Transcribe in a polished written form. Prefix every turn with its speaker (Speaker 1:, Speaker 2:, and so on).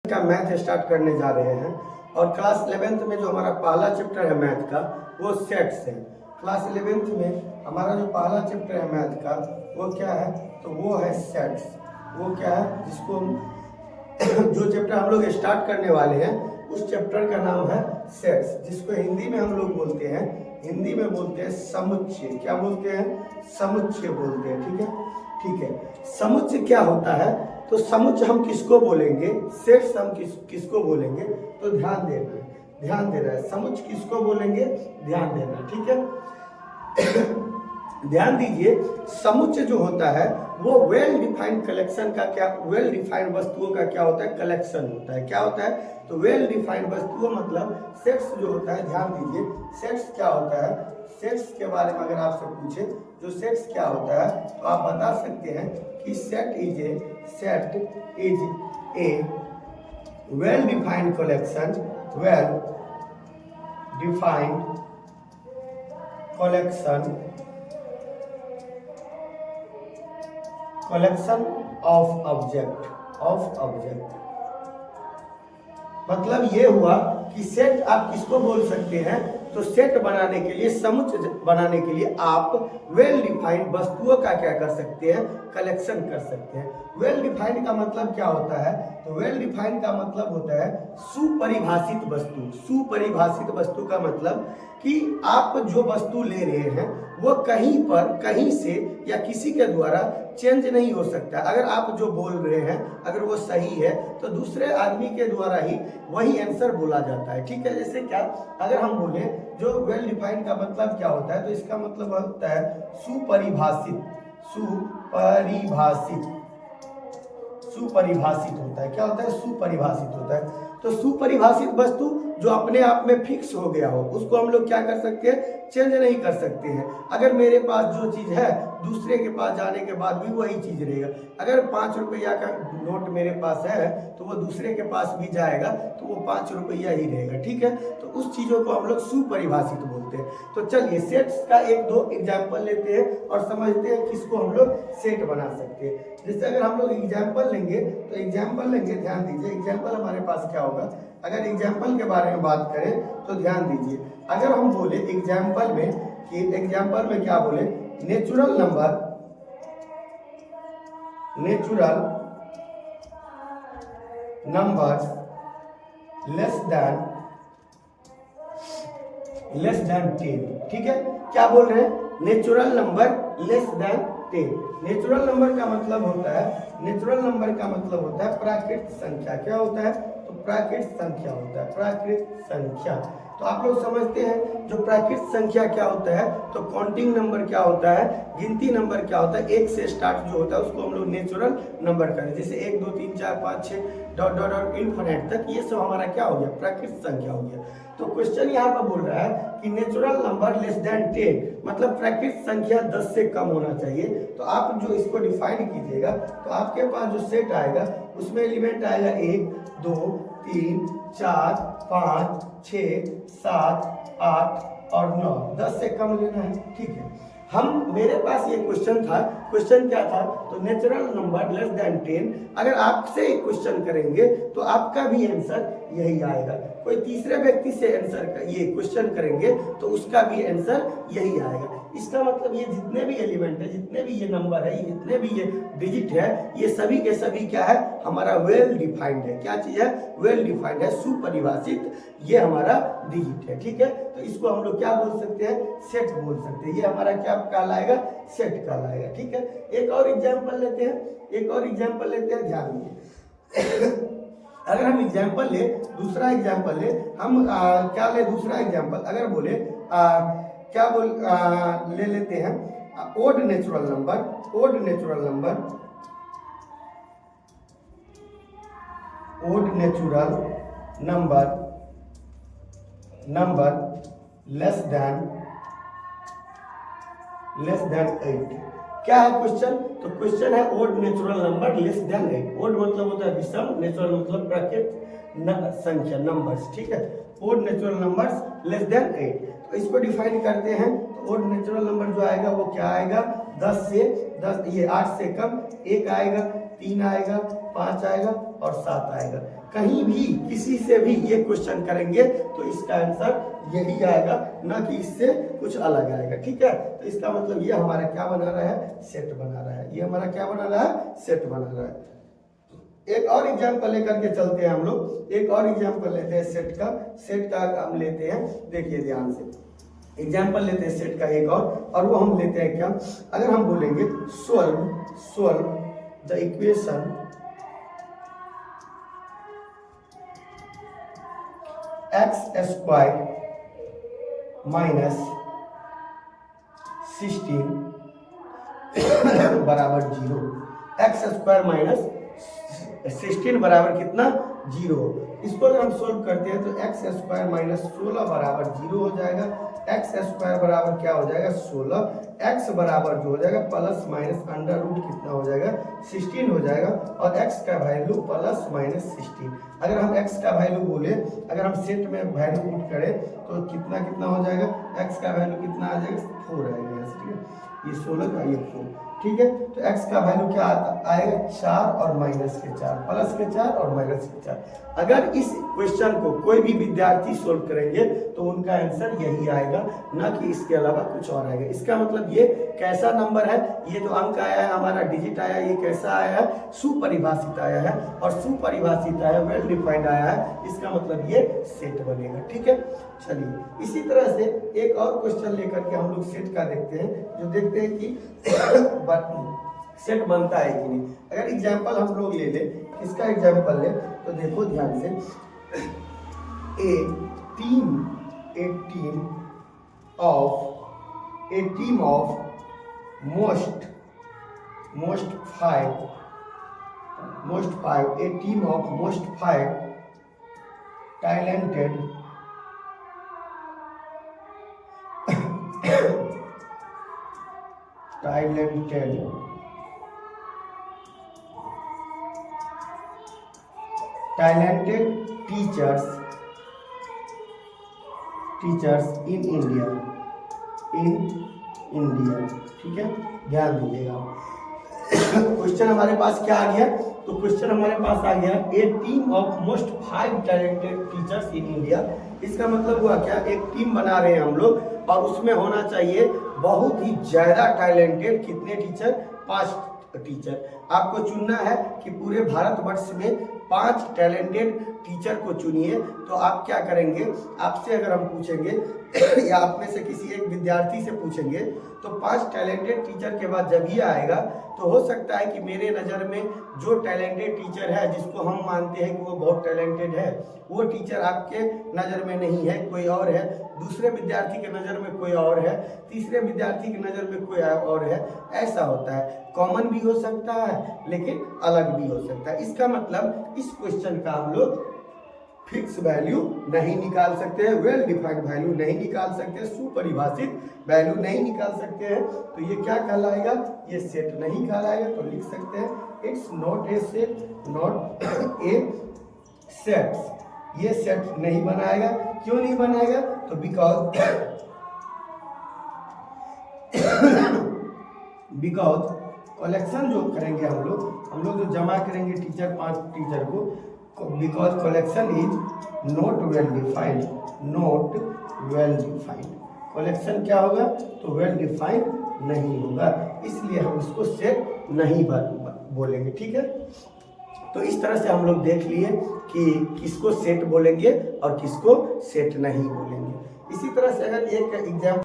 Speaker 1: का math start करने जा रहे हैं और क्लास 11th में जो हमारा पहला चैप्टर है मैथ का वो सेट्स है। क्लास 11th में हमारा जो पहला चैप्टर है मैथ का वो क्या है, तो वो है सेट्स। वो क्या है, जिसको जो चैप्टर हम लोग स्टार्ट करने वाले हैं उस चैप्टर का नाम है सेट्स, जिसको हिंदी में हम लोग बोलते हैं, हिंदी में बोलते हैं समुच्चय। क्या बोलते हैं? समुच्चय बोलते हैं। ठीक है, ठीक है। समुच्चय क्या होता है, तो समुच्चय हम किसको बोलेंगे, सेट्स हम किसको बोलेंगे, तो ध्यान देना है, ध्यान देना है। समुच्चय किसको बोलेंगे, ध्यान देना है। ठीक है ध्यान दीजिए, समुच्चय जो होता है वो वेल डिफाइंड कलेक्शन का क्या, वेल डिफाइंड वस्तुओं का क्या होता है, कलेक्शन होता है। क्या होता है, तो वेल डिफाइंड वस्तुओं मतलब सेट्स जो होता है। ध्यान दीजिए, सेट्स क्या होता है, सेट्स के बारे में अगर आपसे पूछे जो सेट्स क्या होता है तो आप बता सकते हैं कि set is a well defined collection, well defined collection of object. मतलब ये हुआ कि सेट आप किसको बोल सकते हैं, तो सेट बनाने के लिए, समुच्चय बनाने के लिए आप वेल डिफाइंड वस्तुओं का क्या कर सकते हैं, कलेक्शन कर सकते हैं। वेल डिफाइंड का मतलब क्या होता है, तो वेल डिफाइंड का मतलब होता है सुपरिभाषित वस्तु। सुपरिभाषित वस्तु का मतलब कि आप जो वस्तु ले रहे हैं वो कहीं पर, कहीं से या किसी के द्वारा चेंज नहीं हो सकता। अगर आप जो बोल रहे हैं अगर वो सही है तो दूसरे आदमी के द्वारा ही वही आंसर बोला जाता है। ठीक है, जैसे क्या, अगर हम बोले जो वेल डिफाइंड का मतलब क्या होता है, तो इसका मतलब होता है सुपरिभाषित होता है। क्या होता है, सुपरिभाषित होता है। तो सुपरिभाषित वस्तु जो अपने आप में फिक्स हो गया हो उसको हम लोग क्या कर सकते हैं, चेंज नहीं कर सकते हैं। अगर मेरे पास जो चीज़ है दूसरे के पास जाने के बाद भी वही चीज़ रहेगा। अगर 5 रुपया का नोट मेरे पास है तो वो दूसरे के पास भी जाएगा तो वो 5 रुपया ही रहेगा। ठीक है, तो उस चीज़ों को हम लोग सुपरिभाषित बोलते हैं। तो चलिए सेट्स का एक दो एग्जाम्पल लेते हैं और समझते हैं किसको हम लोग सेट बना सकते हैं। जैसे अगर हम लोग एग्जाम्पल लेंगे, तो एग्जाम्पल लेंगे, ध्यान दीजिए, एग्जाम्पल हमारे पास क्या होगा। अगर एग्जाम्पल के बारे में बात करें तो ध्यान दीजिए, अगर हम बोले एग्जाम्पल में कि एग्जाम्पल में क्या बोले, नेचुरल नंबर्स लेस देन 10। ठीक है, क्या बोल रहे हैं, natural number less then 10। Natural number का मतलब होता है, नेचुरल नंबर का मतलब होता है प्राकृत संख्या। क्या होता है, तो प्राकृत संख्या होता है, प्राकृत संख्या। तो आप लोग समझते हैं जो प्राकृत संख्या क्या होता है, तो काउंटिंग नंबर क्या होता है, गिनती नंबर क्या होता है, 1 से स्टार्ट जो होता है उसको हम लोग नेचुरल नंबर करें। जैसे 1 2 3 4 5 6 डॉट डॉट डॉट इनफिनिट तक, ये सब हमारा क्या हो गया, प्राकृत संख्या हो गया। तो क्वेश्चन यहाँ पर बोल रहा है कि नेचुरल नंबर लेस देन 10 मतलब प्राकृत संख्या 10 से कम होना चाहिए। तो आप जो इसको डिफाइन कीजिएगा तो आपके पास जो सेट आएगा उसमें एलिमेंट आएगा 1 2 3 4 5 6 7 8 और 9। 10 से कम लेना है। ठीक है, हम, मेरे पास ये क्वेश्चन था, क्वेश्चन क्या था, तो नेचुरल नंबर लेस देन 10। अगर आपसे एक क्वेश्चन करेंगे तो आपका भी आंसर यही आएगा। कोई तीसरे व्यक्ति से आंसर ये क्वेश्चन करेंगे तो उसका भी आंसर यही आएगा। इसका मतलब ये जितने भी एलिमेंट है, जितने भी ये नंबर है, जितने भी ये डिजिट है, ये सभी के सभी क्या है, हमारा वेल डिफाइंड है। क्या चीज है, वेल डिफाइंड है, सुपरिभाषित, ये हमारा डिजिट है। ठीक है, तो इसको हम लोग क्या बोल सकते हैं, सेट बोल सकते हैं। ये हमारा क्या कहलाएगा, सेट कहलाएगा। ठीक है, एक और एग्जाम्पल लेते हैं, ध्यान दीजिए। अगर हम एग्जाम्पल ले, दूसरा एग्जाम्पल ले, हम क्या ले, दूसरा एग्जाम्पल अगर बोले ले लेते हैं odd natural number less than 8। क्या है क्वेश्चन, तो क्वेश्चन है odd natural number less than 8। Odd मतलब होता है विषम, नेचुरल मतलब प्राकृत संख्या, नंबर्स। ठीक है, odd natural numbers less than 8। तो इसको डिफाइन करते हैं, तो ओड नेचुरल नंबर जो आएगा वो क्या आएगा, 10 ये 8 से कम 1 आएगा, 3 आएगा, 5 आएगा और 7 आएगा। कहीं भी किसी से भी ये क्वेश्चन करेंगे तो इसका आंसर यही आएगा, ना कि इससे कुछ अलग आएगा। ठीक है, तो इसका मतलब ये हमारा क्या बना रहा है, सेट बना रहा है। ये हमारा क्या बना रहा है, सेट बना रहा है। एक और एग्जाम्पल लेकर के चलते हैं हम लोग, एक और एग्जाम्पल लेते हैं सेट का। सेट का हम लेते हैं, देखिए ध्यान से एग्जाम्पल लेते हैं सेट का एक और वो हम लेते हैं क्या, अगर हम बोलेंगे solve the equation x² minus 16 बराबर 0, x² माइनस 16 बराबर कितना, 0। इसको अगर हम सोल्व करते हैं तो x² माइनस 16 बराबर 0 हो जाएगा। x² बराबर क्या हो जाएगा, 16, x बराबर जो हो जाएगा प्लस माइनस अंडर रूट कितना हो जाएगा, 16 हो जाएगा, और x का वैल्यू प्लस माइनस 16। अगर हम x का वैल्यू बोले, अगर हम सेट में वैल्यू पुट करें तो कितना कितना हो जाएगा, x का वैल्यू कितना आ जाएगा, 4 आएगा। ठीक है, ये 16 का ये 4। ठीक है, तो x का वैल्यू क्या आएगा, 4 और माइनस के 4, प्लस के 4 और माइनस के 4। अगर इस क्वेश्चन को कोई भी विद्यार्थी सोल्व करेंगे तो उनका आंसर यही आएगा, ना कि इसके अलावा कुछ और आएगा। इसका मतलब ये कैसा नंबर है, ये जो अंक आया है हमारा, डिजिट आया, ये कैसा आया है, सुपरिभाषित आया है, और सुपरिभाषित आया, वेल डिफाइंड आया है, इसका मतलब ये सेट बनेगा। ठीक है, चलिए इसी तरह से एक और क्वेश्चन लेकर के हम लोग सेट का देखते हैं, जो देखते हैं कि सेट बनता है कि नहीं। अगर एग्जाम्पल हम लोग ले ले, इसका एग्जाम्पल ले तो देखो ध्यान से, a team of most five talented teachers in India। ठीक है, ध्यान दीजिएगा। क्वेश्चन हमारे पास क्या आ गया, तो क्वेश्चन हमारे पास आ गया, a team of most 5 talented teachers in India. इसका मतलब हुआ क्या, एक टीम बना रहे हैं हम लोग, और उसमें होना चाहिए बहुत ही ज्यादा टैलेंटेड कितने टीचर, 5 टीचर। आपको चुनना है कि पूरे भारतवर्ष में 5 टैलेंटेड टीचर को चुनिए। तो आप क्या करेंगे, आपसे अगर हम पूछेंगे या आप में से किसी एक विद्यार्थी से पूछेंगे, तो 5 टैलेंटेड टीचर के बाद जब ये आएगा तो हो सकता है कि मेरे नज़र में जो टैलेंटेड टीचर है, जिसको हम मानते हैं कि वो बहुत टैलेंटेड है, वो टीचर आपके नज़र में नहीं है, कोई और है। दूसरे विद्यार्थी के नज़र में कोई और है, तीसरे विद्यार्थी की नज़र में कोई और है। ऐसा होता है, कॉमन भी हो सकता है लेकिन अलग भी हो सकता है। इसका मतलब इस क्वेश्चन का हम लोग फिक्स वैल्यू नहीं निकाल सकते हैं, वेल डिफाइंड वैल्यू नहीं निकाल सकते, सुपरिभाषित वैल्यू नहीं निकाल सकते हैं। तो ये क्या कहलाएगा, ये सेट नहीं कहलाएगा। तो लिख सकते हैं it's not a set, not a set. ये सेट नहीं बनाएगा। क्यों नहीं बनाएगा, तो बिकॉज कलेक्शन जो करेंगे हम लोग जो जमा करेंगे टीचर 5 टीचर को, because collection is not well defined. Collection क्या होगा, तो वेल डिफाइंड नहीं होगा, इसलिए हम इसको सेट नहीं बोलेंगे। ठीक है, तो इस तरह से हम लोग देख लिए कि किसको सेट बोलेंगे और किसको सेट नहीं बोलेंगे। इसी तरह से अगर एक एग्जाम्पल